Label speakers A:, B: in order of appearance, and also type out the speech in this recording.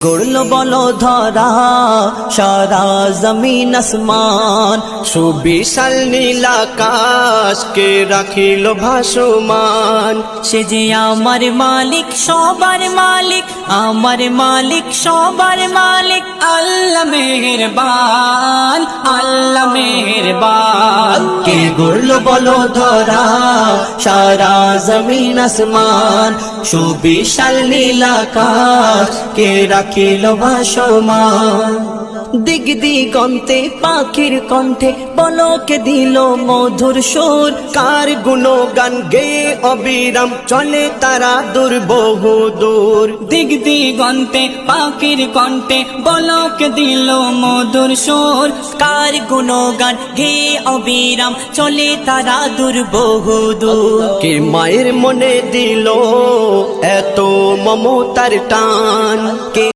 A: গড়লো বলো ধরা সারা জমিন আসমান,
B: সুবিশাল নীল আকাশ কে রাখিল ভাসমান।
A: সে যে আমার মালিক সবার মালিক, আমার মালিক সবার মালিক। আল্লাহ মেহেরবান, আল্লাহ মেহেরবান। কে গড়লো বলো ধরা সারা জমিন আসমান, সুবিশাল নীল আকাশ কে রাখিল ভাসমান। দিগ দিগন্তে পাখির কণ্ঠে পলকে দিল মধুর সুর,
B: কার গুণগান গেয়ে অবিরাম চলে তারা দূর বহু দূর।
A: দিগ দিগন্তে পাখির কণ্ঠে পলকে দিল মধুর সুর, কার গুণগান গেয়ে অবিরাম চলে তারা দূর বহু দূর।
B: কে মায়ের মনে দিল এত মমতার টান, কে